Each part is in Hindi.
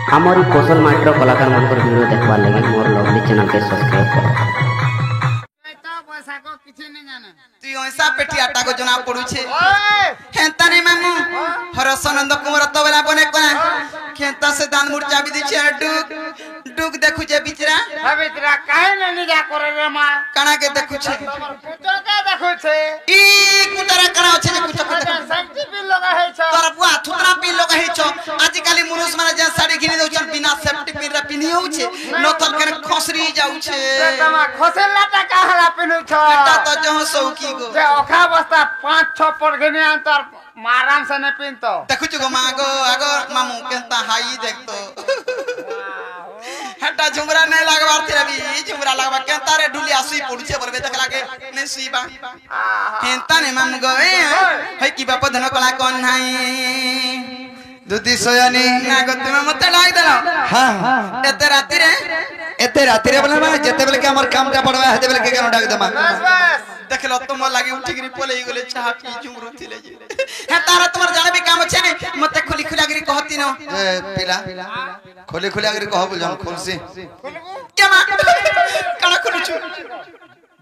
हमारी कौशल माइट्रो कलाकार मन वीडियो देखवार लगे मोर लवली चैनल के सब्सक्राइब करो। तू ऐसा पेटी आटा को जना पड़ू छे हेंता नहीं मामू हरसनंद कुमार तो बेला बने कोना खेंता से दान मुर्चा भी दिछे डुक डुक देखु जे बिचरा बिचरा काहे नहीं जा करे रे मां काना के देखु छे कुतर के देखु छे ई कुतरा काना छे जे कुतर के शक्ति बिल लगा है छ तोर बुआ थुतरा पिन लगा है छ आज काली मुरुस माने जे साड़ी घिनी दउ छन बिना सेफ्टी पिन रे पिनी होउ छे नथल के खसरी जाउ छे तमा खसेला टाका हला पिनु छ एटा तो जहो सौकी गो जे ओखा बस्ता 5-6 पर घिनी अंतर माराम से ने पिन तो देखु छ गो मागो आगो मामू केंता हाई देख तो हटा झुमरा नहीं लगवार थे अभी झुमरा लगवा केंता रे ढुलिया सुई पड़ुछे बोलबे देख लागे नहीं सुई बा केंता ने मामू गो हे की बाप धन कला कोन नाही दुदी सोयानी ना गो तुम मते लाग देलो हां एते राती रे बोले माने जेते बेले के हमर कामटा पड़वा हेते बेले के केन डाक दमा बस देख लो तुम लागी उठी गिरी पले गले चाह पी झुमरू थिले जे हे तारा तुम्हार जाने भी काम छे ने मते खुली खुला गिरी कहती न ए पिला खोली खुला गिरी कह बुझम खुलसी के मा कणा खुलुछु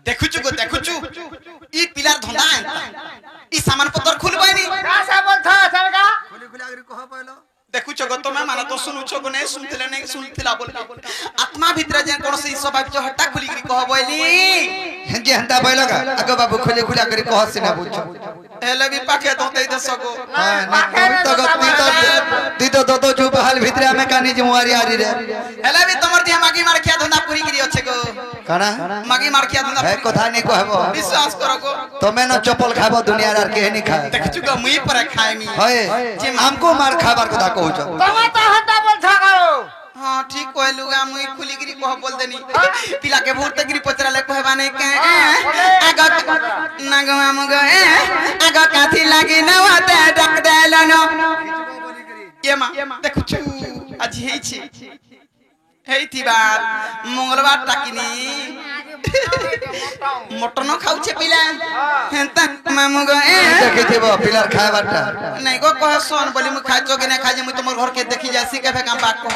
देखुछु ई पिलार धंदा ई सामान पत्तर खुलबानी का सा बोलथा सरगा खोली खुला गिरी कह पहलो देखुछ गो तमे माने तो सुनुछ गो नै सुनथिले नै सुनथिला बोल आत्मा भीतर जे कोन से स्वभाव जो हट्टा खुली गिरी कह बोली हेंगे हंता बोलो का अगो बाबू खुली खुला गिरी कह सिना बुझ हेले भी पाखे तो दे सको तो ती तो दो जो बहाल भीतर में कानी जिम्मेवारी आरी रे हेले भी तमर जे मागी मार खिया धंधा पूरी गिरी अछि गो काना मागी मार खिया धंधा है कथा नै कहबो विश्वास करो गो तमे न चप्पल खाबो दुनिया रे के नै खाए देखछु गो मुई पर खाए मी होय जे हमको मार खाबार कथा कहू छ तमे तो हटा बोलथा करो हां ठीक कहलुगा मुई खुली गिरी कह बोल देनी पिला के भूर तगिरी पचरा ले कहबा नै के आगा नागो मामू गो आगा काथी लागी न होते डक देलन ये मा देखु छु आज हेई छी हेई थी बार मंगलवार टाकिनी मटन खाउ छे पिला हेंता मामू गो देखि थेबो पिलार खाय बाटा नै गो कह सोन बोली मु खाइ जो के नै खाइ जे मु तमर घर के देखि जासी के काम बात कह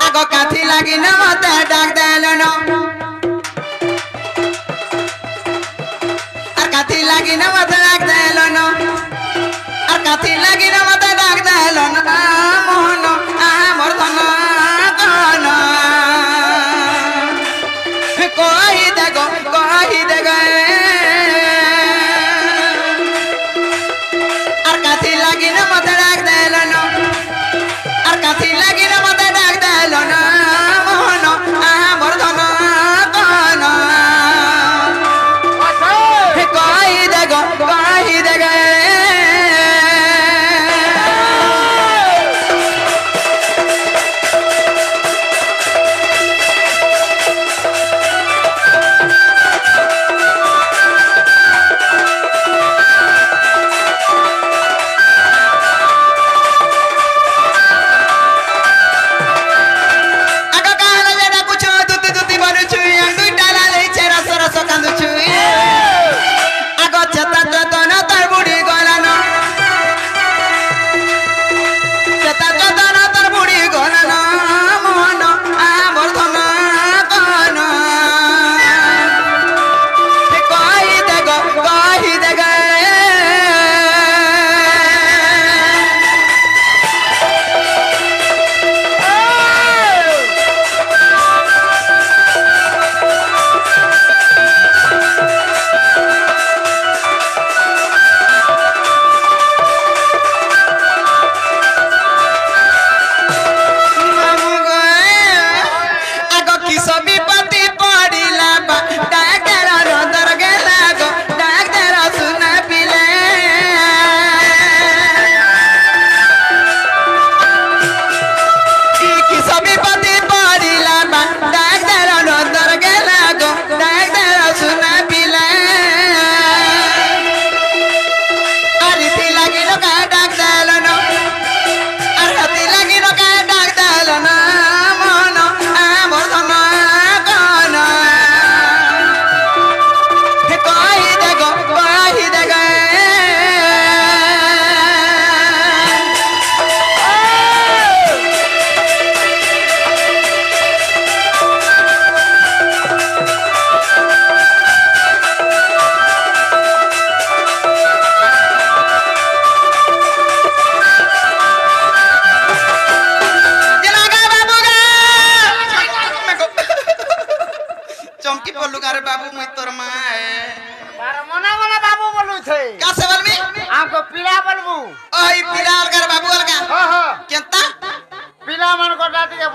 आगो काथी लागी न होते डक देलन आर काथी लागी न होते डक देलन आर काथी लागी न होते डक देलन मोहन आ मोर धन काना कोई देखो आर काथी लागी न मते डाक देलन आर काथी लागी न मते डाक देलन मोहन आ मोर धन काना कोई देखो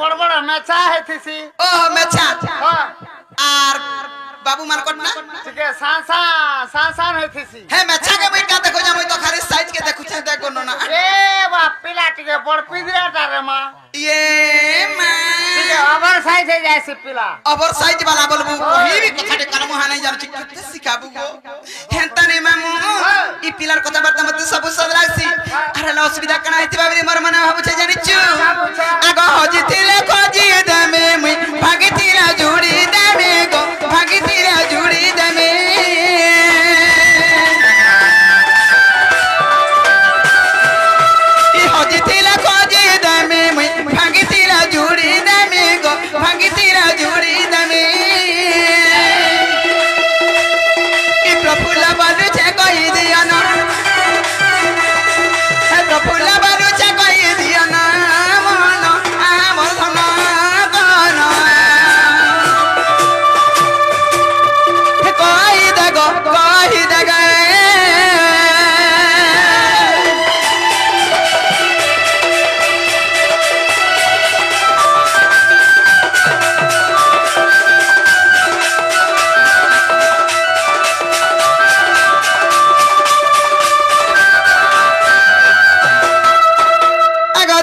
বড় বড় মেচা হেতিছি ও মেছা হ্যাঁ আর বাবু মার কট না ঠিক আছে সান হেতিছি হে মেছা কে মই কা দেখো যা মই তো খালি সাইজ কে দেখু ছে দেখো না এ বাপ পিলা টিকে বড় পিদরাটা রে মা ইয়ে মা ঠিক আছে ওভার সাইজ হয়ে যাইছে পিলা ওভার সাইজ वाला বলবো কহিবি কথাতে কান মো হানাই জানছি কেতে শিখাবু গো হেনতা নে মামু ই পিলার কথা বার্তা মতে সব সদ লাগছি আরে লা অসুবিধা কানা হইতি ভাবি মোর মনে ভাবুছে জানিছু আগ হজিতিলে খজি দেমে মুই ভাগিতিরা জুড়ি দেমে গো ভাগিতিরা জুড়ি দেমে ই হজিতিলে খজি দেমে মুই ভাগিতিরা জুড়ি দেমে গো ভাগিতিরা জুড়ি দেমে ই প্রফুল্ল বালুছে কই দিও না হে প্রফুল্ল বালুছে কই দিও না মন আমর ধন গন হে কই দেগ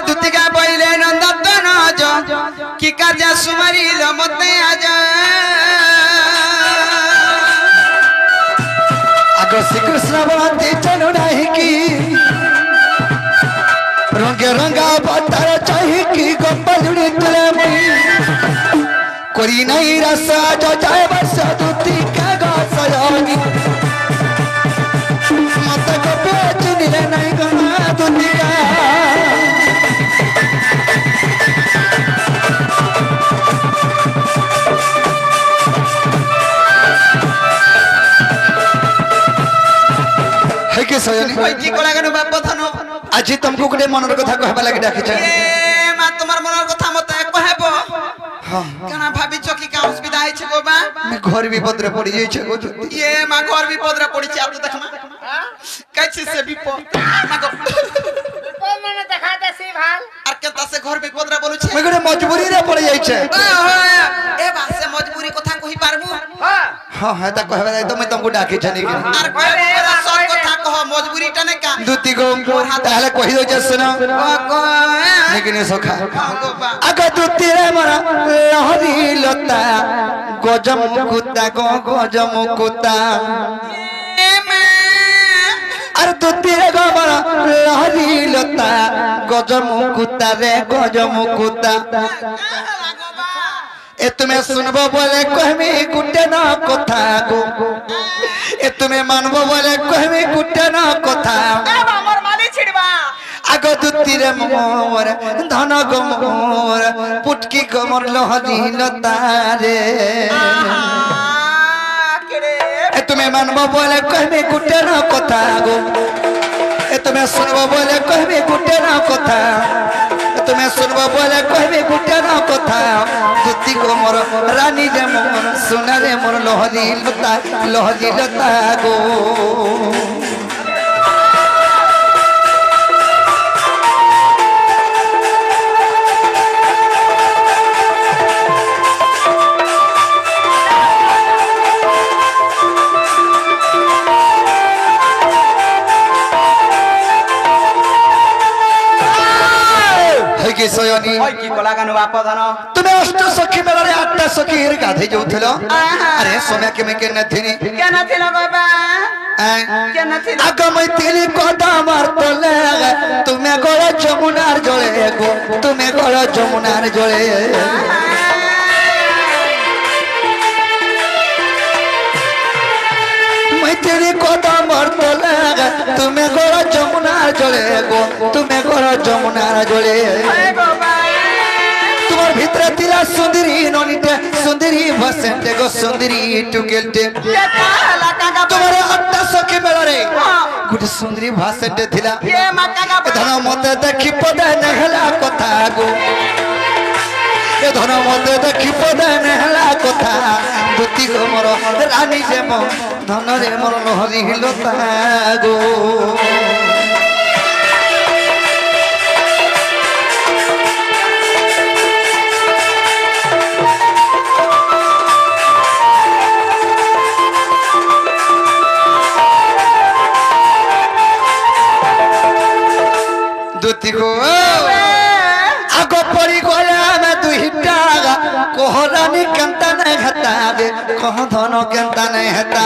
দুতিকা বইলে নন্দন আজ কি কাজ সুমারিল মতে আজ আগ শ্রীকৃষ্ণ বলতে চলো নাহিকি রঙে রঙা বাতার চাহিকি গম্বলুড়ি তুলে করি নাই রাসা যায় বর্ষ দুতিকা গসয়নি মত কপে চুনিলে নাই গনা দুতিকা के सयनी ওই কি কলা কেন বাপ ধন आज तुमको गोटे मनर कथा कहबा लागि डाकिछ এ মা তোমার মনের কথা মতে কহেব কেন ভাবিছ কি কা অসুবিধা হইছে গো বা मैं घर विपद रे पड़ी जाई छ ये माँ घर विपद रे पड़ी आप तो देखना कैसे से विपद माँ को কোন মানে দেখা দেছি ভাল আর केता से घर विपद रे बोलु छे मैं गोटे मजबूरी रे पड़ी जाई छ ए बा से मजबूरी কথা कहि पारबू হ্যাঁ हां है त कहबा लागि तो मैं तुमको डाकिछ नहीं আর कहले सब কথা कह मजबूरी टा ने का दुती को ताहले कहि दो जसन को लेकिन सखा गो बा आग दुती रे मरा लहरी लता गजम कुत्ता गजम कुत्ता ए माँ अरे दुती रे गमरा लहरी लता गजम कुत्ता रे गजम कुत्ता ए तुम्हें सुनबो बोले कहमी गुटे ना कथा गो ए तुम्हें मानबो बोले कहमी गुटे ना कथा हमर माली छिड़बा आग दुती रे मोर धन गमोर पुटकी गमर लहरी लता रे केरे ए तुम्हें मानबो बोले कहमी गुटे ना कथा गो ए तुम्हें सुनबो बोले कहमी गुटे ना कथा तुम्हें सुनबो बोले कहबे गुटे ना कथा दुती को मोर रानी रे मोर सोना रे मोर लहरी लता गो के सयनी ओय की कला गानु बाप धन तुम्हें अष्ट सखी मेला रे आठटा सखी हिर गाधे जाउथलो अरे सोम्या के मैं के नथिनी केन थिल गो बा केन थिल आग मैं तेरी कोदा मार तले तुम्हें गोळ जमुनार जळे गो तुम्हें गोळ जमुनार जळे मैं तेरी कोदा मार तले तुम्हें गोळ जमुनार जळे गो तुम्हें गोळ जमुनार जळे तुम्हार भीतर तिला सुंदरी नोनीटे सुंदरी भसेंटे गो सुंदरी टुकेलटे तुम्हारे अट्टा सखी मेला रे गुड सुंदरी भसेंटे थिला ये माका का धन मते देखि पदे नेहला कथा गो ए धन मते देखि पदे नेहला कथा दुती गो मोर रानी जे मो धन रे मोर लहरी हिलता गो आगो पड़ी गले में दुईटा कोहरानी केंता नहीं हेता गे कह धन केंता नहीं हेता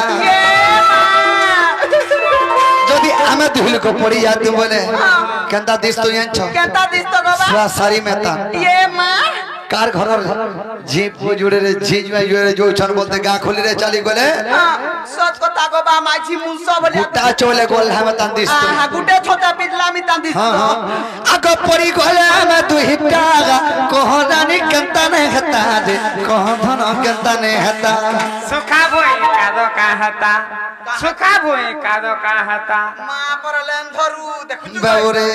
যদি আমি দুইল को पड़ी जाते बोले केंता दिस तो यंच केंता दिस तो गोबा सारी मेता ये मां कार घर जीप जुड़े रे झीज में जुड़े जो छन बोलते गा खोली रे चली गले सच কথা गोबा माछी मुंसो बोले गुटा चोले गोल हम तांदिस तो हां गुटे छोटा पिजला मी तांदिस तो आगो पड़ी गले में दुईटा कोहरानी केंता नहीं हेता दे कह धन केंता नहीं हेता सुखा भोई कादो का हता सुखा भोई कादो का हता मां पर लेन धरू देखु बाबूरे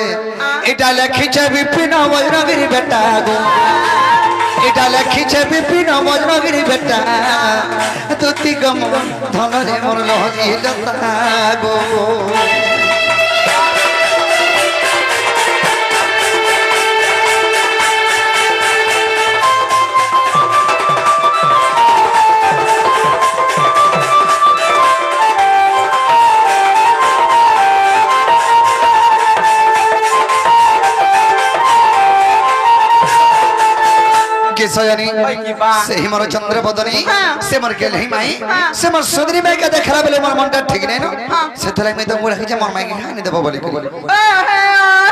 এটা লেখিছে বিপিন বজ্রগিরি বেটা গো এটা লেখিছে বিপিন বজ্রগিরি বেটা তুতি গম ধনরে মোর লহিল গো सजनी से हिमर चंद्र बदनी से मर गेल ही माई से मर सुंदरी माई के देखला बेले मोर मनटा ठीक नै न से थला में तो मोर रखि जे मोर माई के हानि देबो बोली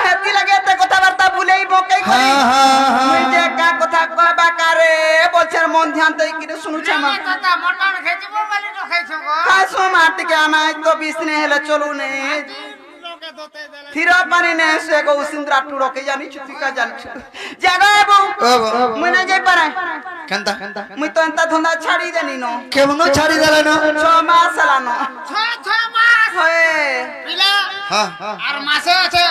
हेती लगे ते কথা বার্তা ভুলেই বকেই করি মুই যে কা কথা কবা কারে বলছর মন ধ্যান দেই কি শুনুছ মা কথা মন খেচিবো বলি তো খাইছো গো কাসো মাটি के আমাই তো বিছনে হেলে চলু নে থিরা পানি নে সে গো সিন্দ্রা টুড়ো के জানি ছুতি का জানি জাগা বউ মুই না যাই পারে কেনতা মুই তো এন্তা ধন্দা ছাড়ি জানি ন কেমন ছাড়ি দেলা ন 6 মাস সালানো 6 মাস হয়ে পিলা हां আর মাসে আছে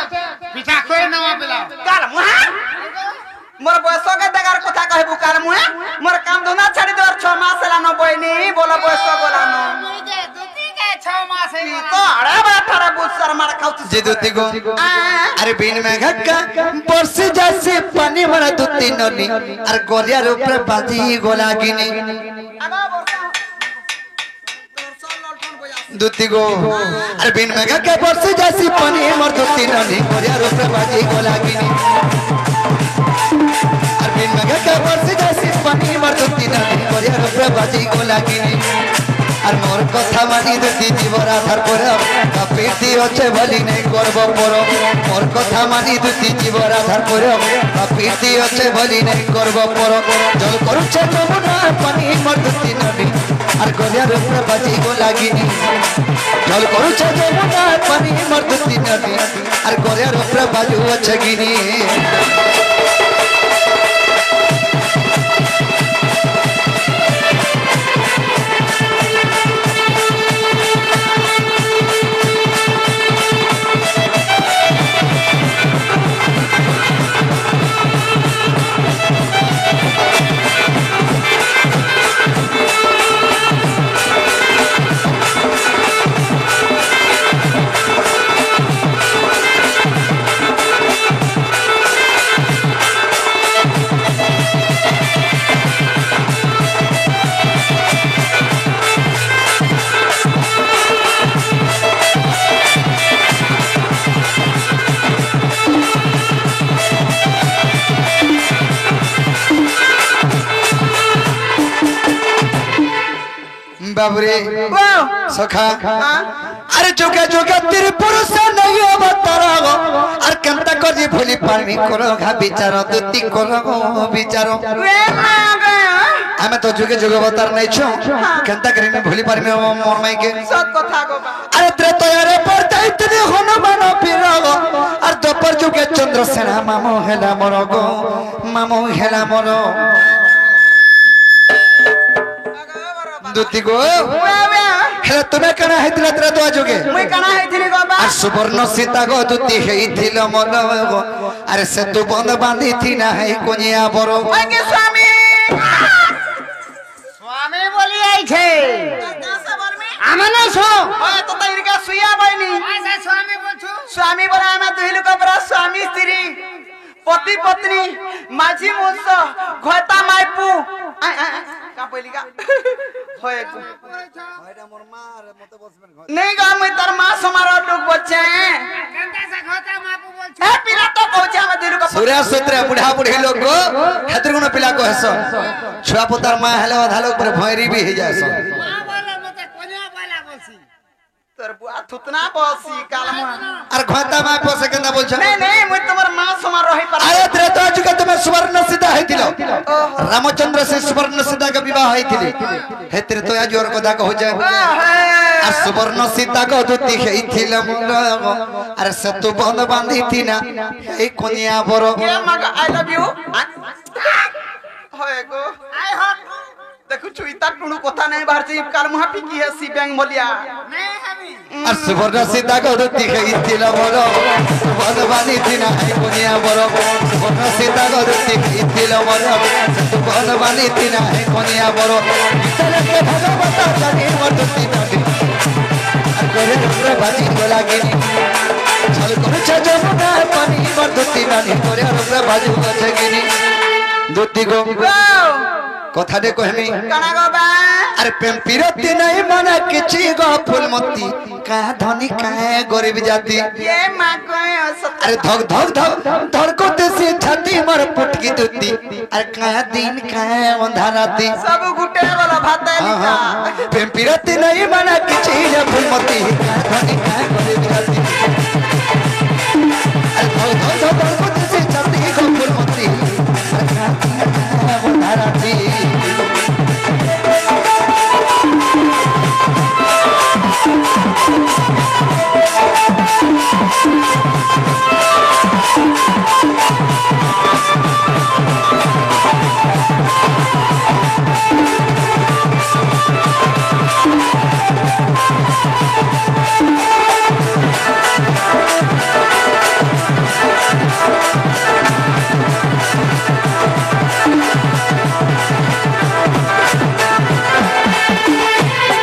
পিঠা কই নাও পিলা কাল মুহা मोर बयस के देगार কথা कहबु काल मुहे मोर काम धंधा छाड़ी देर 6 मास सालानो बहिनी बोला बयस बोलानो মুই যে দুতি কে 6 মাস तो अरे बाठारे बुसर मार खाउत जे दुती गो अरे बिन में घक्का बरस जैसे पानी मरा दुती ननी अरे गोलिया रे ऊपर बाजी गोला गिनी आगा बोलता दुती गो अरे बिन में घक्का बरस जैसे पानी मर दुती ननी गोलिया रे ऊपर बाजी गोला गिनी अरे बिन में घक्का बरस जैसे पानी मर दुती ननी गोलिया रे ऊपर बाजी गोला गिनी আর মোর কথা মানি দুতি জীবরা ধার পর কাপিতি আছে বলি নাই করব পর মোর কথা মানি দুতি জীবরা ধার পর কাপিতি আছে বলি নাই করব পর জল করুছে যমুনা পানি মোর দুতি নদী আর গলিয়ার উপরে বাজি গো লাগিনি জল করুছে যমুনা পানি মোর দুতি নদী আর গলিয়ার উপরে বাজু আছে গিনি बाबरे सखा अरे जोगा जोगा तेरे पुरुष नहीं अवतारा गो अर केनता करी भूली पानी करो घा विचारो दुती करो विचारो वे मांगे हमें तो जोगे जोगे अवतार नहीं छु केनता करी मैं भूली पानी मोर माई के सत কথা गोबा अरे त्रेतयारे पड़ता इतने हनुमान पिरागो अर दोपर जोगे चंद्रसेना मामो हेला मोरो गो मामो हेला मोरो दुती गो हेला तुम्हें कना हैतिला त्रा तो आजोगे मुई कना हैथिनी गोबा আর সুবর্ণ সীতা গো দুতি হেইছিল মন গো আরে সেতু বন্ধ বাঁধি থি না হে কোনিয়া বড় ওই के स्वामी स्वामी बोली आइछे कैसे बरमी आमने छो ओए तो तइरका सुइया बहिनी ऐसा स्वामी बोलछु स्वामी बरा में दुहिल को बरा स्वामी स्त्री पति पत्नी माझी मुंस घता मायपू का पहिली का होय नहीं गा मैं तार मां समारो लोग बच्चे ए पिला तो कहछे हम दिलु का सूर्या सूत्र बुढ़ा बुढ़ी लोग को हेतर गुण पिला को हस छुआ पुतार मां हेले आधा लोग पर भैरी भी हे जास तोर बुआ थुतना बसी कालमा अरे घता मां पोसे केना बोल छ नहीं नहीं मैं तुम्हार मां समारो रही पर अरे त्रेता जुग तुम्हें सुवर्ण सीता हैतिलो रामचंद्र से सुवर्ण सीता का विवाह हैतिली हे त्रेता जोर को दा हो जाए आ सुवर्ण सीता को दुती हैतिल अरे सतु बंद बांधी थी ना ए कोनिया बरो के मग आई लव यू होय गो आई हो देखु छु इता टुणु कथा नहीं बाहर से काल मुहा पिकी है सी बैंक मोलिया नहीं हमी आ सुवर्ण सीता को दुती हैतिल बरो बंद बांधी थी ना ए कोनिया बरो सुवर्ण सीता को दुती हैतिल बरो सतु बंद बांधी थी ना ए कोनिया बरो चले के भगवत जानी मरती नाटी करे रे बाजी गोला गिनी चल कर छ जमुना पानी मरती नानी करे रे बाजी गोला गिनी दुती गो कथा दे कहमी काना गो बा अरे प्रेम पिरती नहीं मना किछि गो फूलमती का धनी का गरीब जाति ये मां को सत अरे धक धक धक धड़कते से छाती मर पुटकी दुती अरे का दिन का अंधाराती सब गुटे वाला भात लिखा प्रेम पिरती नहीं मना किछि गो फूलमती का धनी का गरीब जाति अरे धक धक धड़कते से छाती गो फूलमती अरे का दिन का अंधाराती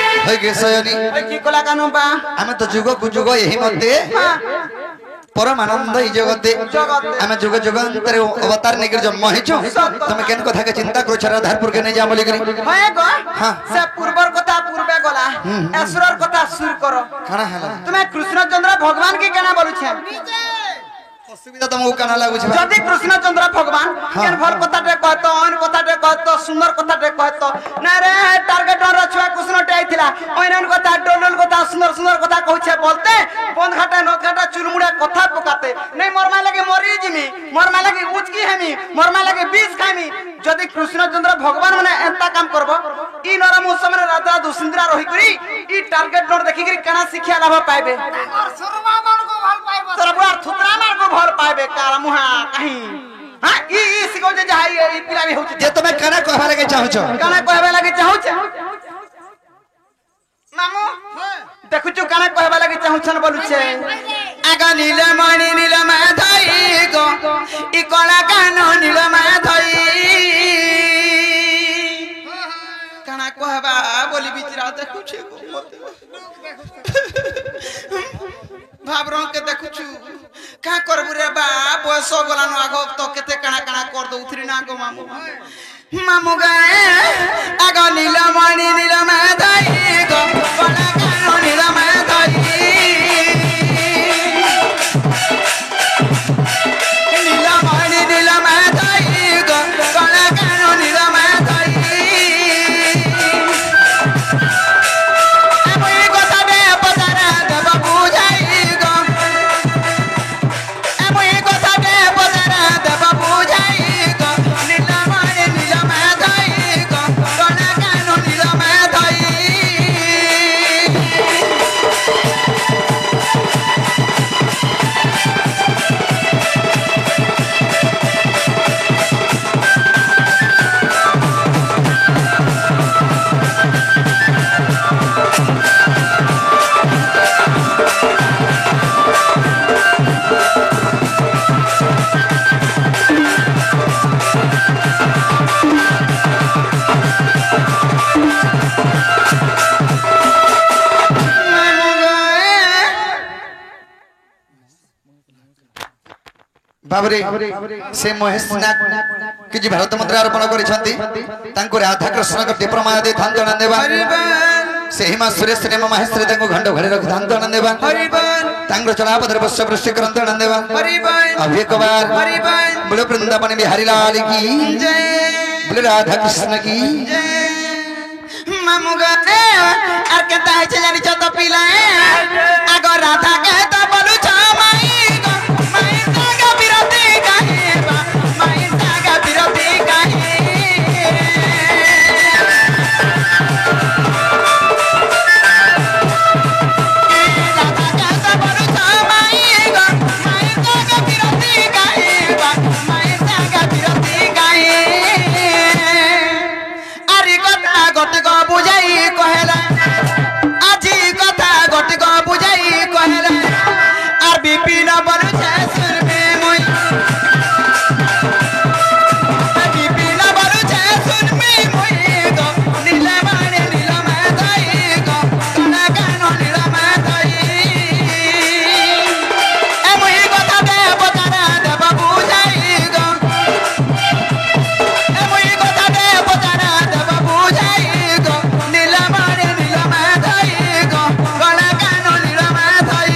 की कोला कानू बा आमे तो जुग कु जुग यही मते परम आनंद ई जगते आमे जुग जुगांतर अवतार निकर जन्म हेछु तमे केन कथा के चिंता करो छरा धारपुर के नहीं जा बोली करी होय गो से पूर्वर कथा पूर्वे गला ऐश्वर कथा सुर करो खाना हला तुम्हें कृष्णचंद्र भगवान के केना बोलु छे असुविधा तुमको काना लागु छ जदि कृष्णचंद्र भगवान केन भल कथा टे कहतो अन कथा टे कहतो सुंदर कथा टे कहतो ना रे टारगेट र छुआ कृष्ण टे आइथिला ओइनन कथा डोलल कथा सुंदर सुंदर कथा कहू छे बोलते बंद घाटा न घाटा चुलमुड़ा कथा पकाते नहीं मोरमा लगे मरी जिमी मोरमा लगे उचकी हेमी मोरमा लगे बीस खामी जदि कृष्णचंद्र भगवान माने एता काम करबो ई नरम समय राजा दुसिंद्रा रही करी ई टारगेट नोट देखि करी केना शिक्षा लाभ पाइबे और सुरमा मन को भल पाइबो तोरा बुआर थुतरा मार को भल पाइबे काला मुहा कहीं हां ई सिको जे जाई ई पिला भी होछ जे तमे काना कहबा लगे चाहू छ काना कहबा लगे चाहू छ मामू देखु छु काना कहबा लगे चाहू छन बोलु छे आगा नील मणि नील माधई गो ई कोला कानो नील माधई काना कहबा बोली बिचरा देखु छे गो भाबरो के देखु छु का करबु रे बा बयस गलानो आगो तो केते काना काना कर दो उथरी ना गो मामू मामू गए आगा नील मणि नील माधई गो कोला कानो नील माधई नील मणि नील माधई गो कोला कानो नील माधई एमई কথা দে পতারা দেব বুঝাই গো এমই কথা দে পতারা দেব বুঝাই গো নীল মণি নীল মাধই গো কোনা কানো নীল মাধই बाबरे से महेश नाग कि जी भारत मुद्रा अर्पण करिसंती तांको राधा कृष्ण को प्रमाण दे धान जणा देबा से हिमा सुरेश ने महेश रे तांको घंटो घरे रख धान जणा देबा तांको चला पदर बस वृष्टि करन जणा देबा अब एक बार बोलो वृंदावन बिहारी लाल की जय बोलो राधा कृष्ण की जय मामुगा আর কেতা হইছে জানি যত পিলায় আগ রাধা কে তো বলু ছামাই গো মাই সাগা বিরতি গাহে বা মাই সাগা বিরতি গাহে রাধা কে তো বলু ছামাই গো মাই সাগা বিরতি গাহে বা মাই সাগা বিরতি গাহে আরে কথা গট গো বুঝাই কহেলা আজি কথা গট গো বুঝাই কহেলা আর বিপিন বলু সুর মে মই বিপিন বলু সুর মে মই গো নীলমানে নীলমা দাই গো কানা কানো নীলমা দাই এ মই কথা দে বতারা দেব বুঝাই গো এ মই কথা দে বতারা দেব বুঝাই গো নীলমানে নীলমা দাই গো কানা কানো নীলমা দাই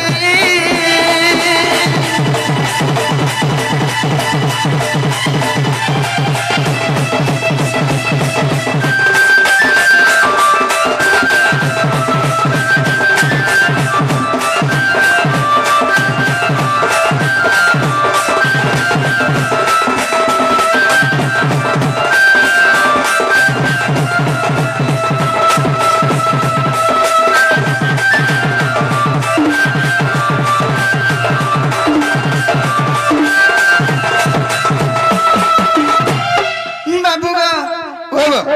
बाबू गो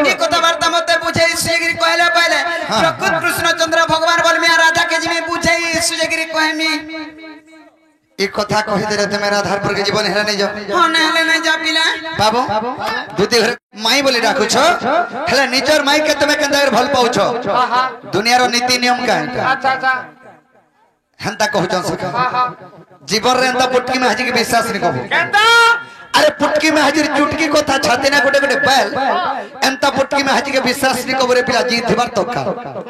ये कथाबार्ता मते बुझाई सुजगिरी कहले पहले प्रकृत कृष्ण चंद्र भगवान बलमिया राधा के जिमे बुझाई सुजगिरी कहमी एक कथा कहि देले ते मेरा आधार पर के जीवन हेरा नहीं जाओ हो ना ले ना जा पिला बाबू दुती घर माई बोली राखु छ हेला निजर माई के तमे कंदार भल पाउ छ दुनिया रो नीति नियम का अच्छा अच्छा हंता कहू जन सका जीवन रे अंता पुटकी में हाजी के विश्वास नहीं कहू केता अरे पुटकी में हाजिर चुटकी कथा छाते ना गोटे गोटे बैल एंता पुटकी में हाजी के विश्वास नहीं कहू रे पिला जीत थिबार तक्का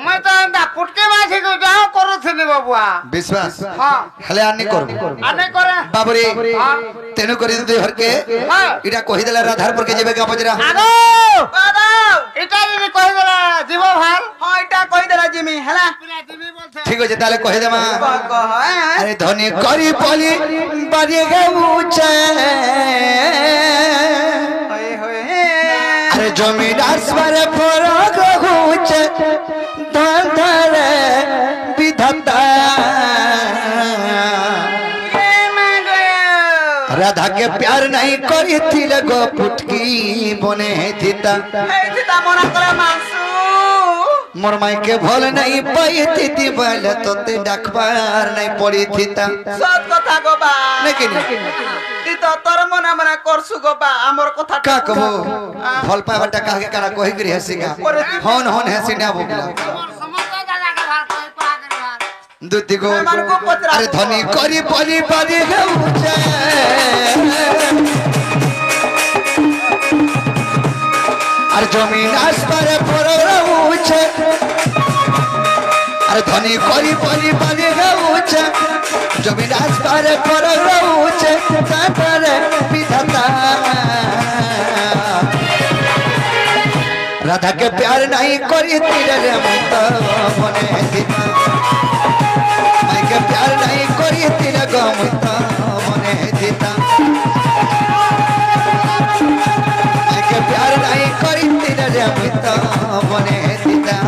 मैं तो अंदा पुटके मासी को जाओ करू थने बाबुआ विश्वास हां हेले आनी करबो आने करे बाबरे हां तेनु करी दे हर के हां इटा कहि देला राधार पर के जेबे का बजरा आगो बाबा इटा जी कहि देला जीव भाल हां इटा कहि देला जिमी हला जिमी बोलथे ठीक हो जे ताले कहि देमा कह अरे धनी करी पली बारी गउचे होए होए अरे जमीदार स्वरे पर गउचे धन धरे विधाता राधा के प्यार नहीं करी थी गो पुटकी बने थीता हे सीता मोना करे मानसू मोर माई के भल नहीं पाई थी बल तो ते डकबार नहीं पड़ी थीता सत कथा गो बा लेकिन ती तो तोर मना मना करसु गो बा हमर कथा का कहो भल पावटा का के काना कहि करी हसीगा होन होन हसी ना बोला समझता दादा के भाल कोई पागल भाल दुती को मेहमान को पचरा अरे धनी करी पली पली गउचे अरे जमीन आसपार पर गउचे अरे धनी करी पली पली गउचे जमीन आसपार पर गउचे तापर विधाता राधा के प्यार नहीं करी तेरे रे मत बने दीता माई के प्यार नहीं करी तेरे गमत बने दीता माई के प्यार नहीं करी तेरे रे मत बने दीता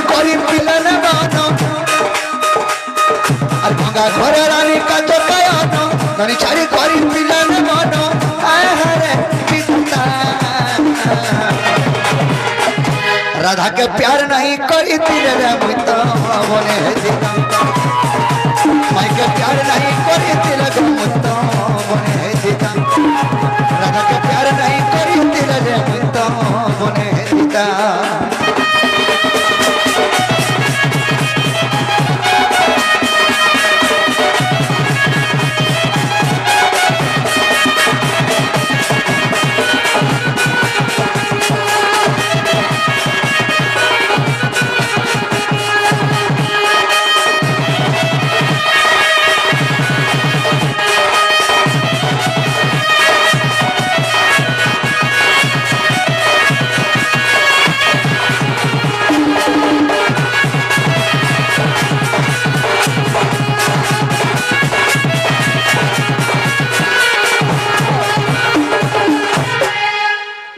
करी पिलन मन আর ভাঙা ঘরে রানী কাজ কায়ন ননি চারি করি পিলান মন আরে পিতা राधा के प्यार नहीं करी तेरे रे मुत बोले है जीता माई के प्यार नहीं करी तेरे रे मुत बोले है जीता राधा के प्यार नहीं करी तेरे रे मुत बोले है जीता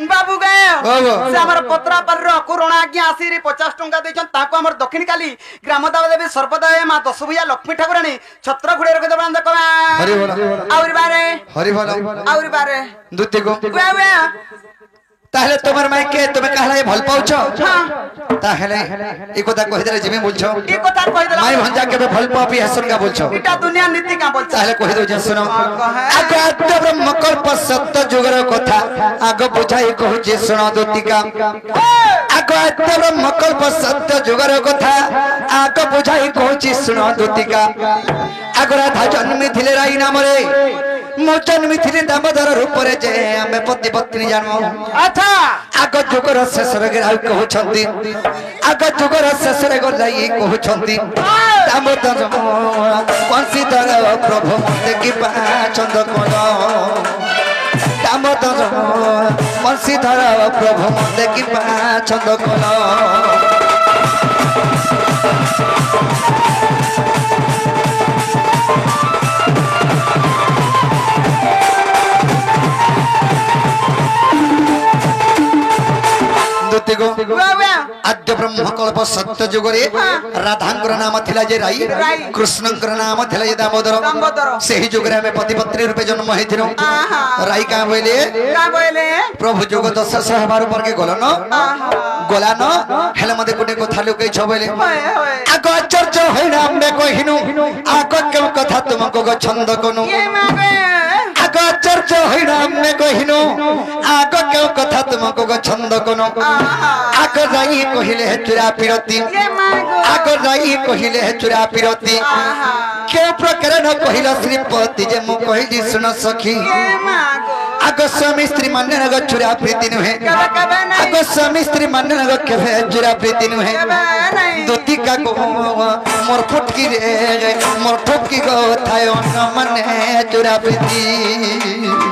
से हमर पत्रा पर कोरोना आज्ञा आसी रे 50 टंका देछन ताको हमर दक्षिण काली ग्राम देव देवी सर्वदय मां दशभुजा लक्ष्मी ठाकुरानी छत्र घुड़े रख देबन देखो हरि बोल आउरी बारे हरि बोल आउरी बारे दुती को वे वे তাহলে তোমার মাইকে তুমি কাহলা ভাল পাউছ हां তাহলে এই কথা কই দেলে জিমি বলছো এই কথা কই দেলা মাই ভঞ্জা কেবে ভাল পাবি হাসন কা বলছো এটা দুনিয়া নীতি কা বলছো তাহলে কই দউ যে শুনো আগ আদ্য ব্রহ্মকল্প সত্য যুগর কথা আগ বুঝাই কহুছি শুনো দুতিকা আগ আদ্য ব্রহ্মকল্প সত্য যুগর কথা আগ বুঝাই কহুছি শুনো দুতিকা আগ রাধা জন্মি থিলে রাই নামরে মো জন্মি থিলে দামোদর রূপরে যে আমি পতি পত্নী জন্ম अच्छा আগ যুগর শেষরে গাই কহুছন্তি আগ যুগর শেষরে গলাই কহুছন্তি দামোদর কনসিধর প্রভু দেখি পাচন্দ কোন দামোদর কনসিধর প্রভু দেখি পাচন্দ কোন आद्य ब्रह्मकल्प सत्य जुगरे राधांकर नाम थिला जे राई कृष्णंकर नाम थिला जे दामोदर सेही जुगरे हमें पति पत्नी रूपे जन्म हेथिनो राई का बोले प्रभु जुग दश सहबार पर के गलन गलान हेले मते गुटे कथा लोकै छ बोले आग आश्चर्य होइना हमबे कहिनु आग के कथा तुमको ग छंद कोनु आग आश्चर्य होइना हमबे कहिनु आग के कथा तुमको ग छंद कोनु आग जाई कहिले चुरा पिरती आग जाई कहिले चुरा पिरती के प्रकार न कहिला श्रीपति जे मु कहिली सुन सखी आग स्वामी स्त्री माने न चुरा प्रीति नुहे आग स्वामी स्त्री माने न केभे चुरा प्रीति नुहे दुती का को मोर फुटकी रे मोर ठोकी गो थायो न मने चुरा प्रीति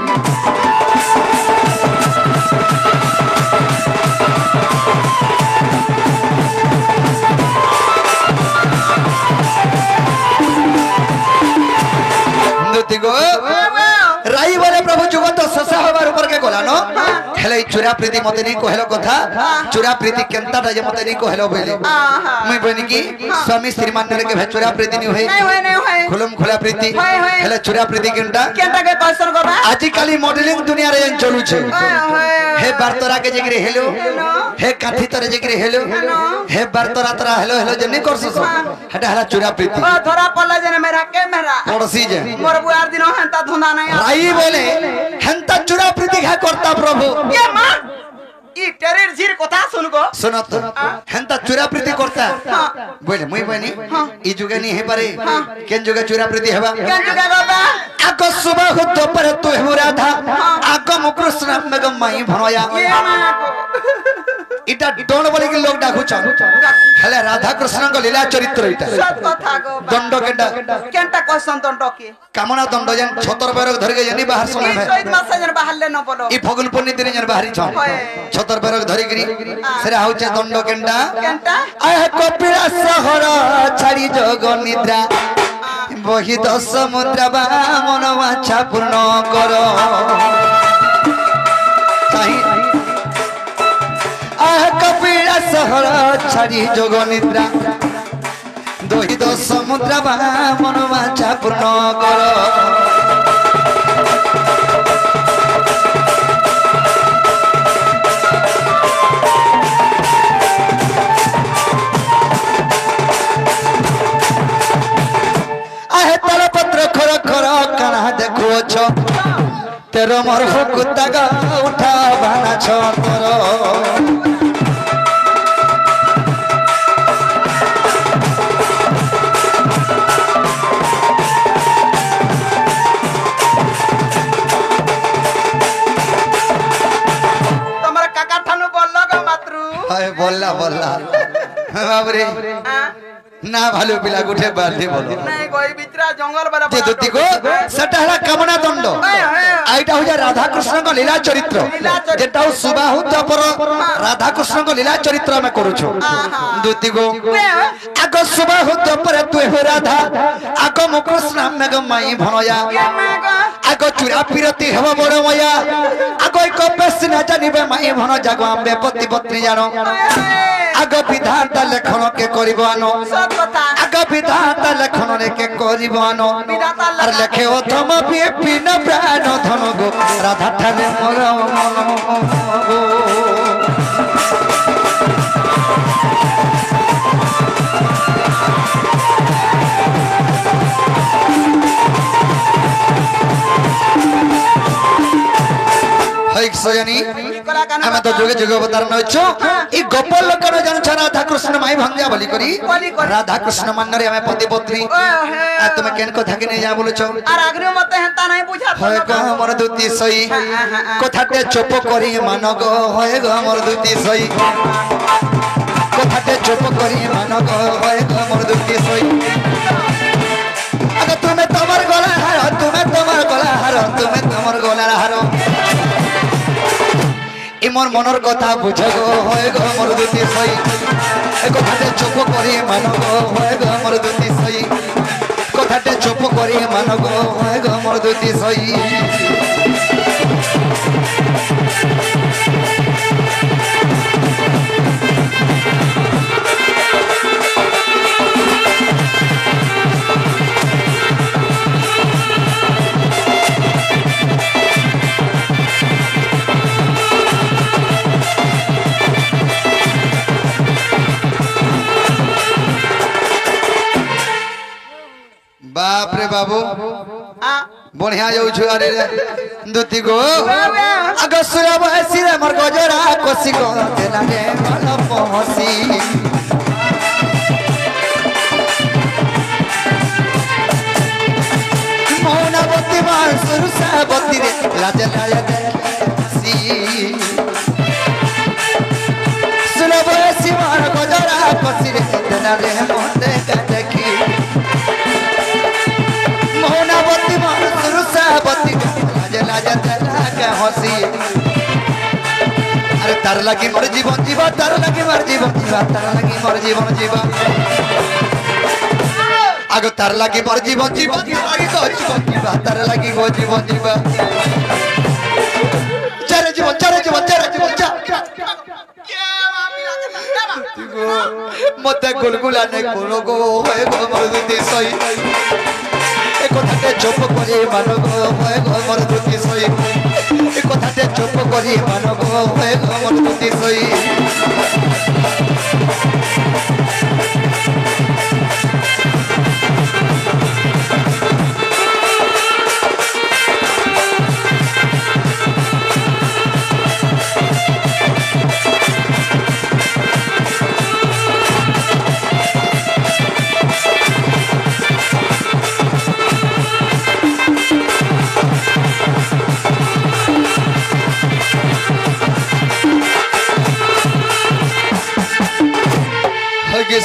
राई बोले प्रभु जुगत ससा हबार ऊपर के गोलानो हेले चुरा प्रीति मते नहीं कहलो कथा चुरा प्रीति केनता जे मते नहीं कहलो बोले मैं बनी की स्वामी श्री मानने के चुरा प्रीति नहीं होई खुलम खुला प्रीति हेले चुरा प्रीति केनता के क्वेश्चन करबा आजि काली मॉडलिंग दुनिया रे चलू छे हे बारतरा के जगरे हेलो हे काठी तरे जगरे हेलो हे बारतरा तरा हेलो हेलो जनी करसस हटा हला चुरा प्रीति ओ धरा पल्ला जने मेरा के मेरा पड़ोसी जे मोर बुआर दिन हंता धुंदा नहीं राई बोले हंता चुरा प्रीति खा करता प्रभु ये मां ई टेरेर झिर कथा सुनको सुनो तो हंता चुरा प्रीति करता बोले मुई बनी ई जुगे नहीं हे पारे केन जुगे चुरा प्रीति हेबा केन जुगे बाबा आग सुबह हो तो पर तू हे राधा आग मु कृष्ण में गमाई भनोया ये मां को इटा डोन बोले कि लोग डाकू छ हेले राधा कृष्ण को लीला चरित्र इटा सत कथा गो दंड केनटा क्वेश्चन दंड के कामना दंड जन छतर बेरक धरि के जनी बाहर सुना ई चैत मास जन बाहर ले न बोलो ई फगुन पुन्नी दिन जन बाहरी छ छतर बेरक धरि गिरी सेरा होचे दंड केनटा आय कपिला सहर छाड़ी जग निद्रा बही दस मुद्रा बा मन वाचा पूर्ण कर चाहि कपिला सहर छाड़ी जोग निद्रा दोहित समुद्र मन वाचा पूर्ण कर आहे ताल पत्र खर खर काना देखुछ तेरो मोर कुत्ता गा उठा भाना छ तोर बोलला बोलला बाबरे ना भालू पिला गुठे बांधे बोलो नहीं कोई बिचरा जंगल वाला जे दुती को सेटा हला कामना दंड आइटा हो जा राधा कृष्ण को लीला चरित्र जेटा सुबाहु तपर राधा कृष्ण को लीला चरित्र में करू छु दुती को आगो सुबाहु तपर तू हो राधा आगो मुकृष्ण में ग माई भणया आगो चुरा पिरती हेब बड़ मया आगो एक पेस ना जानिबे माई भण जागो आंबे पति पत्नी जानो आगो विधाता लेखन के करिबो आनो आगो विधाता लेखन रे के करिबो आनो आर लेखे ओथम पिन प्राण धन गो राधा ठाने मोर गो सजनी हमें तो जुगे जुगे अवतार नइछो ई गोपाल लोकन जन छ राधा कृष्ण माई भंगिया बोली करी राधा कृष्ण मन रे हमें पति पत्नी आ तुम केन को थाके नै जा बोलो छ आर आग्रह मत हेता नहीं बुझा होय ग हमर दूती सई कथाटे चुप करी मान गो होय ग हमर दूती सई कथाटे चुप करी मान गो होय ग हमर दूती सई अगर तुम्हें तमर गला हार तुम्हें तमर गला हार तुम्हें तमर गला हार इमर मनर कथा बुझ गो होय गो मोर दूती सई ए कथाटे चुप करी मान गो होय गो मोर दूती सई कथाटे चुप करी मान गो होय गो मोर दूती सई बाप रे बाबू बढ़िया जाऊ छु अरे दुती गो अगर सुरब सिरे मर गजरा कोसी को देना रे मन पहसी मौनावती मान सुरसावती रे लाज लाज देखसी सुरब सिरे गजरा कोसी रे देना रे मन देखी मोहनावती मान सुरसावती लाज लाज तेरा हसी अरे तार लगी मोर जीवन जीवा तार लगी मोर जीवन जीवा तार लगी मोर जीवन जीवा आगो तार लगी मोर जीवन जीवा आगे को जीवन जीवा तार लगी गो जीवन जीवा चरे जीवन चरे जीवन चरे जीवन मते गुलगुला ने कोनो गो होय गो मोर दूती सई ए कथाटे चुप करी मान गो होय गो मोर दूती सई ए कथाटे चुप करी मान गो होय गो मोर दूती सई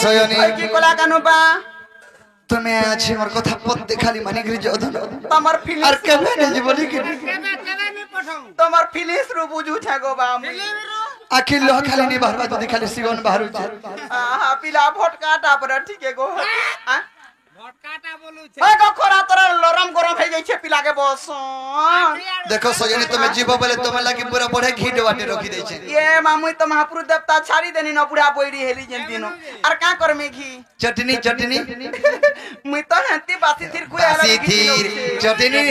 सयनी की कोला कानुबा तुम्हें अच्छी मोर कथा पत्ते खाली मानी गिरी जोधन तमर फिलिस और केबे ने जीवनी के तमर फिलिस रु बुझू छगो बा आखिर लो खाली नहीं बाहर तो खाली सिगन बाहर छ हां पिला भटका टा पर ठीक है गो भटका ओए गो खोरा तोरा लरम गरम हे जाई छे पिला के बस देखो सजनी तुम्हें जीव बोले तुम्हें लगी पूरा बढ़े घी डबाटे रखी दे छे ये मामू तो महापुरुष देवता छाड़ी देनी न बुढ़ा बोइड़ी हेली जेन दिनो और का कर में घी चटनी चटनी मुई तो हंती बासी थिर कुया बासी थीर चटनी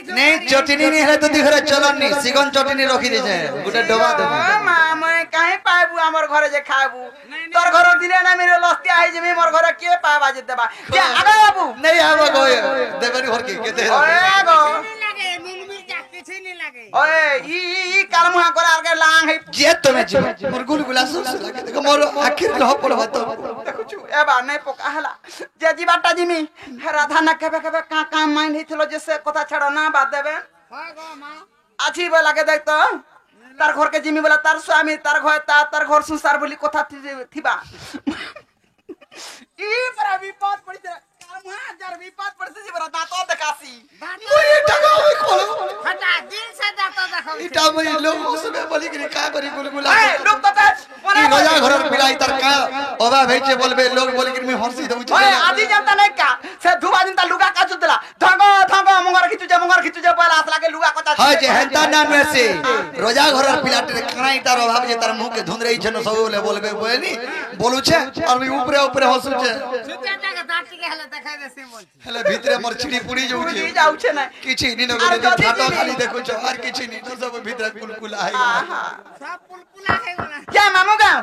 नहीं चटनी नहीं है तो दिखरे चलन नहीं सिगन चटनी रखी दे छे गुटे डबा दे मामा काहे पाबू हमर घरे जे खाबू तोर घर दिले ना मेरे लस्तिया है जे मोर घरे के पाबा जे देबा जे आगा बाबू नहीं आवा गो देबनी घर के केते ओए गो लगे मूंग मिर्चा किछ नहीं लगे ओए ई काल मुहा कर आगे लांग है जे तुम्हें जीव मोर गुलगुला सुस लगे देखो मोर आखिर लह पड़वा तो देखो छु ए बा नहीं पोका हला जे जी बाटा जी मी राधा ना केबे केबे का माइंड हिथलो जे से कथा छड़ो ना बात देबे आछी बे लागे देख तो तार घर के जिमी बोला तार स्वामी तार घर तार घर संसार बोली कथा थिबा ई पर विपद पड़ी काल मुहा जार विपद पड़ी से बरा दातो देखासी ओए टका ओए खोलो हटा दिल से दाता देखो इटा मई लोग उसमें बोली कि का करी गुलगुला ए लोग तो ई रोजा घर पिलाई तर का ओबा भेचे बोलबे लोग बोली कि मैं हंसी दउ ओए आदि जनता नहीं का से धुबा जनता लुगा का जुदला धंगो धंगो मंगर खिचु जे बोला असला के लुगा कता हां जे हेंता नाम में से रोजा घर पिलाटे खाना इटार अभाव जे तार मुंह के धुन रही छनो सब बोलबे बोलनी बोलू छे और मैं ऊपरे ऊपरे हंसू छे सुचाटा के दांती के हले देखाय देसी बोल हेले भीतरे मोर छिड़ी पुड़ी जाऊ छे पुड़ी जाऊ छे ना किछि नी न गले ठाटो खाली देखो छ और किछि नी तो सब भीतरे कुलकुला है सब पुलपुला है बोला क्या मामू गा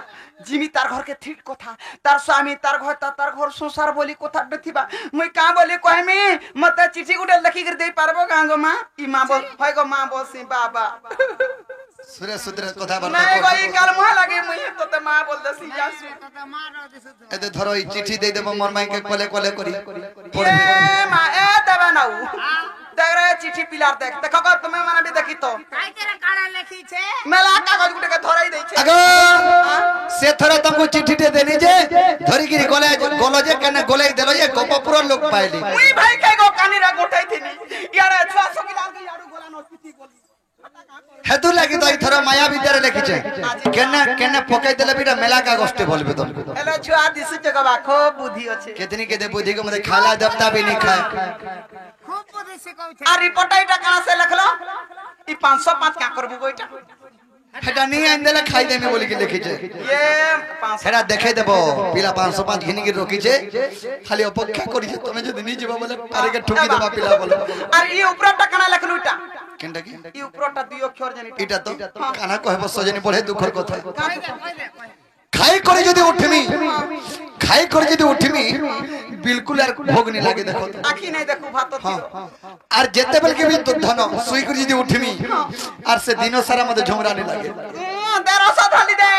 जिमी तार घर के ठीक कथा तार स्वामी तार घर संसार बोली कथा दथिबा मुई का बोली कहमी मते चिठी गुडे लिखि कर दे पारबो गांगो मां ई मां बोल होय गो मां बोसी बाबा सुरे सुरे कथा बरता नहीं गई काल मुहा लगे मुई तो ते मां बोल दसी जासु तो मारो दिस एते धरो ई चिट्ठी दे देबो मोर माई के कोले कोले करी ए मां ए देबे नाउ देख रे चिट्ठी पिलार देख देखो को तुम्हें माने भी देखी तो काई तेरा काला लिखी छे मेला कागज गुटे के धराई दे छे अगो से थरा तुमको चिट्ठी दे देनी जे धरी गिरी गोलो जे कने गोले देलो जे गोपपुर लोग पाइली मुई भाई के गो कानी रे गोठाई थिनी यार 600 किलो के याडू गोला नो चिट्ठी बोली हेतु लागि तो इथरा माया विद्यारे लिखि छे केने केने पकाई देले बिटा मेला का गोष्ठी बोलबे तुम हेलो छुआ दिसु जगबा खूब बुद्धि अछि कितनी के दे बुद्धि को मते खाला दबता भी नहीं खाए खूब बुद्धि से कहू छे आ रिपोर्ट इटा कहां से लिखलो ई 505 का करबू गोइटा हेटा नहीं आंदेले खाई दे में बोली के लिखि छे ये 500 हेरा देखे देबो पिला 505 घिनी के रोकी छे खाली अपेक्षा करी छे तमे जदी नहीं जेबा बोले पारे के ठोकी देबा पिला बोले और ई ऊपर टकना लिखलू इटा केनटा की ई ऊपर टा दुई अक्षर जनी इटा तो काना कहबो सजनी पढ़े दुखर कथा कह दे खाई करे जदी उठमी खाई करे जदी उठमी बिल्कुल यार भोग नहीं लागे देखो तो आखी नहीं देखू भात तो और जेते बेल के भी तो धन सुई कर जदी उठमी और से दिनो सारा मते झुमरा नहीं लागे देरो सा धली दे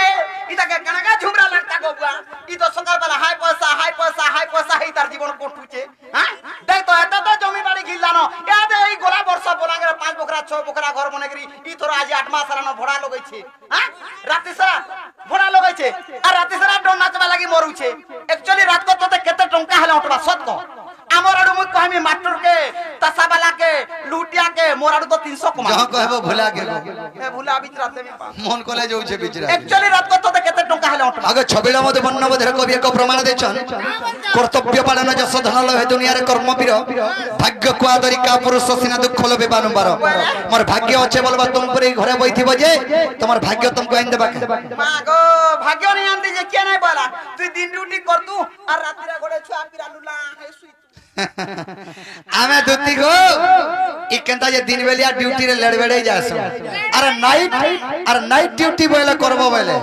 इता के कनका झुमरा लगता गोबुआ ई तो सकाल वाला हाई पैसा ही तार जीवन कोठुचे हां देख तो एता तो जमी बाड़ी गिल्लानो या दे ई गोला वर्ष बोला के 5 बकरा 6 बकरा घर बने करी ई तोरा आज 8 मास रानो भोड़ा लगै छे हां राती सारा भोड़ा लगै छे आ राती सारा डोन नाचबा लागि मरु छे एक्चुअली रात को तो केते टंका हला उठबा सत को हमर आडू मुई कहमी मास्टर के तसा वाला के लुटिया के मोर आडू तो 300 कमा जहां कहबो भुला गेलो ए भुला बीच रात में पा मन कोले जाऊ छे बिचरा एक्चुअली रात को तो केते टंका हला उठबा आगे छबिला मते बन्नबधर कवि एक प्रमाण देछन कर्तव्य पालन जस धन लहे दुनिया रे कर्मवीर भाग्य को आदरी का पुरुष सिना दुख लबे बारंबार मोर भाग्य अच्छे बोलबा तुम पर घरे बैठिबो जे तमर भाग्य तुमको आइन देबा मां गो भाग्य नहीं आंदी जे के नहीं बोला तू दिन ड्यूटी कर तू और रात रे गोडे छुआ पिरा लुला है सुई आमे दुती गो ई केनता जे दिन बेलिया ड्यूटी रे लड़बेड़े जासो अरे नाइट ड्यूटी बोले करबो बोले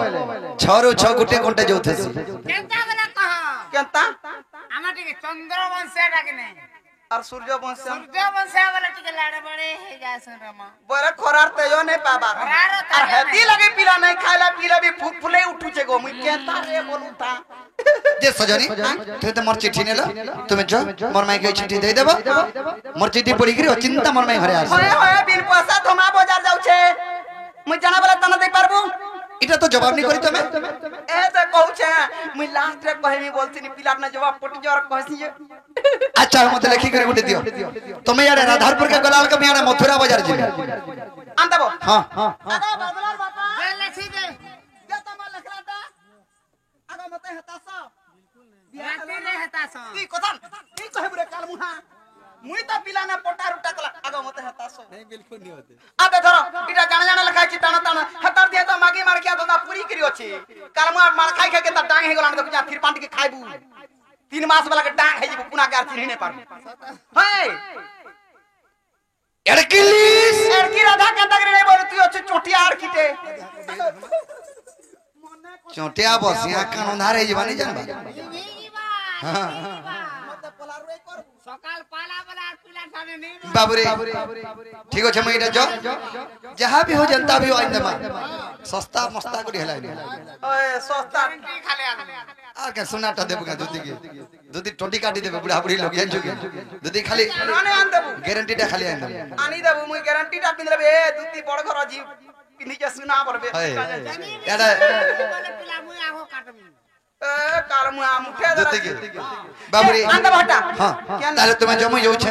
6 रु 6 गुटे घंटे जोथेसी केनता बला कह केनता आमा टिके चंद्रवंश डाके नहीं और सूर्यवंश सूर्यवंश वाला टिके लाड़े बड़े हे जासो रमा बरे खरार तेयो नहीं पाबा खरार तो और हेती लगे पिला नहीं खाला पिला भी फुले उठू छे गो मुई केनता रे बोलू था जे सजनी तू तो मोर चिट्ठी नेला तुमे जो मोर माई के चिट्ठी दे देबो मोर चिट्ठी पड़ी गिरी चिंता मोर माई घरे आसे होए बिन पैसा धमा बाजार जाऊ छे मुई जाना वाला तना दे पारबो इटा तो जवाब नहीं करी तमे ए तो कहू छे मुई लास्ट रे कहमी बोलथिनी पिला ना जवाब पटी जोर कहसी जे अच्छा मते लिखि करे गुटे दियो तमे यारे राधारपुर के गलाल के यारे मथुरा बाजार जिबे आंदबो हां आगा बादलाल बापा दे लिखी दे के तमा लखलाता आगा मते हतासा राती रे हतास ई कथन ई कहबो मुहा मुई तो पिला ने पोटा रुटा कला आगो मते हता सो नहीं बिल्कुल नहीं होते आते धरो इटा जाना जाना लखाई छी ताना ताना हतार दिया तो मागी मार किया धंधा पूरी करियो छी काल मुआ मार खाई खाई के त डांग हे गलान देखु फिर पांटी के खाइबू 3 मास वाला के डांग हे जीबू पुना के आर चिन्ह नहीं पारबू हे एरकिलिस एरकी राधा के तक नहीं बोल तू अच्छे चोटिया आर खीटे चोटिया बसिया कान अंधार है जीवानी जानबा हां मते पलारुए कर सकाल पाला वाला पिला थाने नहीं बाबूरे ठीक है मैं जो जहां भी हो जनता भी आइन दमा सस्ता मस्ता को हेला ओए सस्ता खाले आने आ के सुनाटा देबू का दूधी टोटी काटी देबे बुढ़ा बुढ़ी लोग जान जोगे दूधी खाली आने आन देबू गारंटी टा खाली आइन देबे आनी देबू मुई गारंटी टा पिन लेबे दूती बड़ घर जी पिनी के सुना परबे एडा बोले पिला मुई आगो काटमी ए काल मुआ मुठे दरा दूधी के बाबूरे आन दे हटा हां ताले तुम्हें जमो जाऊ छे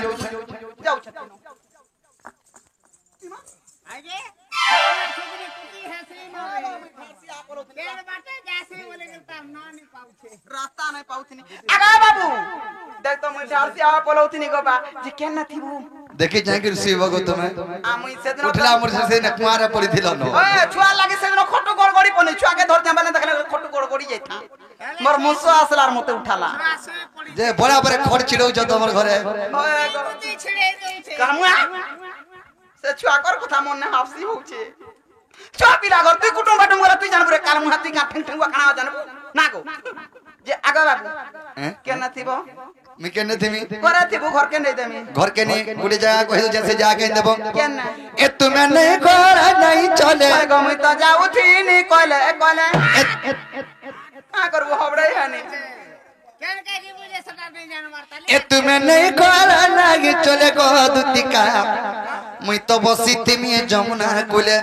जाऊ छ आगे छुगरी कुटी है से नो तेल बाटे जैसे बोले गेलता ना नहीं पाउछे रास्ता नहीं पाउथनी आगा बाबू देख तो मुई ढाल से आ पलौथनी गोबा जे केन थीबू देखि जाय कि ऋषि भगो तुम्हें आ मुई से दिन उठला मोर से न कुआरा पड़ी थिलो न ओए छुआ लागे से दिन खटू गड़गड़ी पने छुआ के धरते बने देखले खटू गड़गड़ी जाइथा मोर मुसो असलार मते उठाला रासे पड़ी जे बड़ा बड़े खड़ चिड़ौ छ तमर घरे ओए कुटी छिड़े गई छे कामुआ से छुआ कर कथा मन ने हाफसी होचे छुआ पिला घर तुई कुटुम बाटुम गला तुई जानबुरे काल मुहा तुई का ठेंग ठेंगवा खाना जानबु ना गो जे आगा बाबू केन थीबो मैं केने थेमी करे थीबू घर के नहीं देमी घर के नहीं गुड़े जगह कहि जैसे जाके देबो केन ए तुम्हें नहीं घर नहीं चले ओए गो मुई तो जाऊ थी नी कोले कोले का करबो हबड़े हनी केन के जी मुझे सटा नहीं जान मारता ले ए तुम्हें नहीं घर नहीं चले गो दुतिका मुई तो बसी थेमी जमुना कुले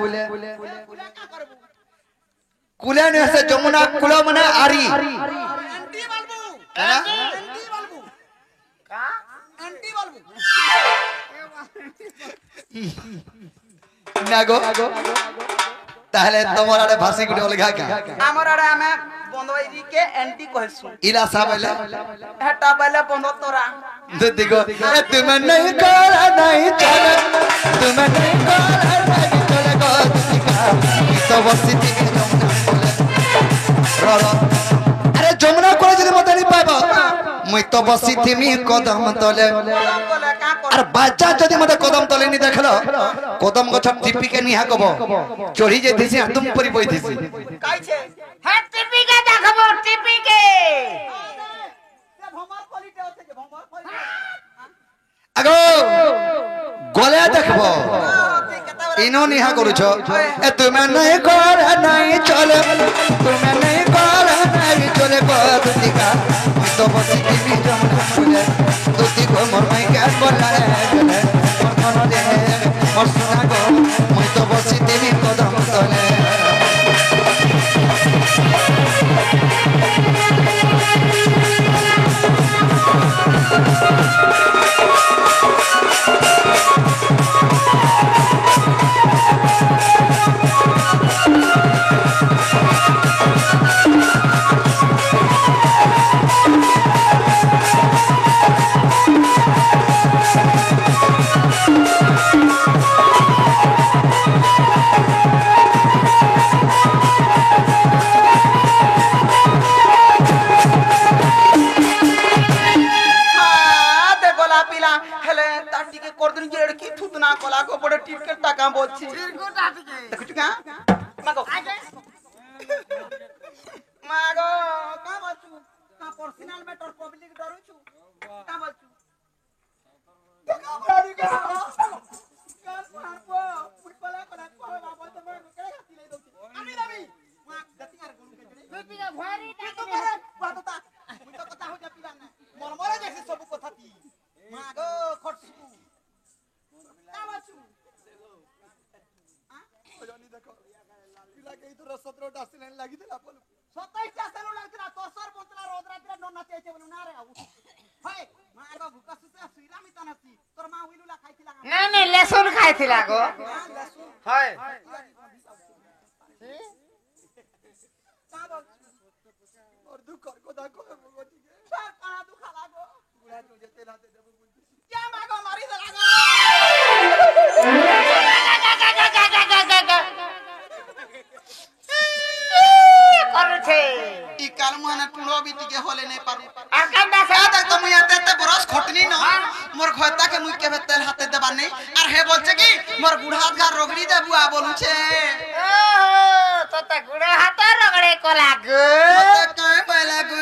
कुले ने से जमुना कुलो मने आरी आंटी बालबू है आंटी बालबू का आंटी बालबू नागो ताहले तमर आड़े भाषी गुटे अलगा का हमर आड़े हमें बंदवैरी के एंटी कहसु इला साबले हेटा पहले बंद तोरा देखो ए तुम्हें नहीं कर नहीं चले तुम्हें नहीं कर नहीं चले गो दुतिका तो बसी थी जमुना कोले रो अरे जमुना कोले जदी मत नहीं पाइबो मुई तो बसी थी मी कदम तले बोले का कर अरे बाजा जदी मते कदम तले नि देखलो कदम गछ टिपी के निहा कबो चोरी जेथिसी तुम परी बइथिसी काई छे है टीपी के देखबो टीपी के से भमर क्वालिटी होते जे भमर क्वालिटी आगो गोले देखबो ठीक है तब इनो निहा करू छो ए तुम्हें नहीं कर नहीं चले तुम्हें नहीं कर नहीं चले गो दुतिका तो बसी टीवी जमुना कोले दुति को मोर मई के बोला रे मोर मन दे मोर सुना गो मुई तो बसी टीवी कदम तले हां दे गोला पिला हेले ताटी के कोरदिन जेड़ की थुतना कोला को बड़े टिप के टाका बोलछि को टाटी के देखु का मागो आगे मागो का बचू का पर्सनल मैटर पब्लिक डरू छु का बचू का बड़ी का का मारबो फुटबॉल कोना को बाबा तो मैं केड़े खाती ले दउछि आमी रवि वा गतियार गुण के टीपी के भरी तो टाटी करे बातता मुई तो कथा हो जा पिला ना मरमरे जैसे सब कथा थी मागो खटसु का बचू ओजनी देखो पिला के इधर 17 टा सिलेन लागि देला बोल 27 टा सेलो लागतला तोसर बोतला रोदरातला न नाचे छे बोलू ना रे आउ हाय मागो भूका सुसे सुईला मिता नसी तोर मा उइलुला खाइथिला नहीं नहीं लहसुन खाई थी लागो लसुन हाय का बचू और दुख कर को दाको भगवती के सर का दुखा लागो बुढ़ा जो जते लाते देबो काल माने टुलो भी टिके होले नहीं पारू अकंदा से देख तो मुई एते बरस खटनी न मोर घता के मुई के तेल हाथे देबा नहीं और हे बोलछे कि मोर बुढ़ा का रोगड़ी देबुआ बोलुछे ओहो तो त गुड़ा हाथ रगड़े को लागो मत काय बोला गो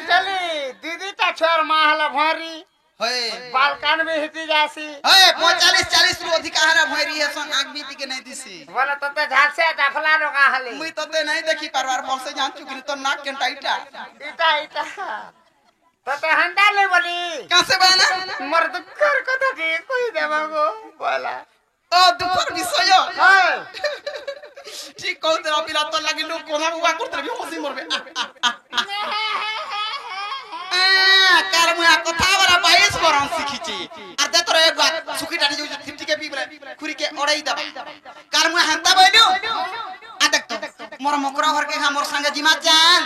चली दीदी ता छोर माहला भरी होए बालकन में हिती जासी होए 45-40 रु अधिक आहारा भइरी है सन आग बीती के नहीं दिसी बोला तो ते झाल से डफला रोगा हली मुई तो ते नहीं देखी परवार बोल से जान चुकी तो नाक के टाइटा इता इता तो ते हंडा ले बोली कहां से बना मर्द कर को तो के कोई देबा गो बोला ओ दुखर विषय हाय ठीक कहू तेरा पिला तो लगी लोग कोना बुआ करते भी हंसी मरबे कार मुआ कथा वाला 22 बरन सिखिची आ दे तोरे एक बात सुखी डाली जो 50 के पीबले खुरी के ओड़ई दबा कार मुआ हंता बइलु आ देख तो मोर मकरा घर के मोर संगे जिमा जान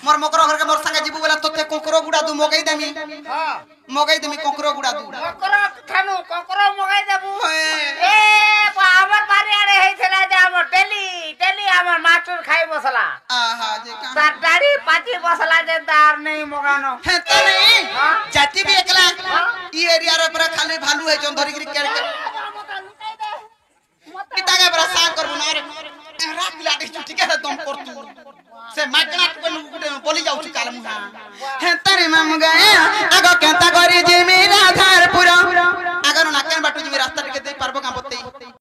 मोर मकरा घर के मोर संगे जीबू वाला तोते कोकरो गुडा दू मगई देमी हां मगई देमी कोकरो गुडा दू कोकरो थानु कोकरो मगाई देबू होए ए हमर बारे आरे हे छला जे हमर डेली हमर मास्टर खाई बसला आहा जे का तार दाढ़ी पाची बसला जे तार नहीं मगानो है तो नहीं जाति भी एकला ई एरिया रे पूरा खाली भालू है जोन धरी गिरी केड़ के पिता के बरा सा करबो ना रे रात लाडी छुट्टी के दम कर तू से मागना को गुडे बोली जाऊ छु काल मुहा है तरे मम गए आगो केंता करी जे मेरा धार पूरा अगर ना केन बाटू जे रास्ता के दे पारबो का बत्ती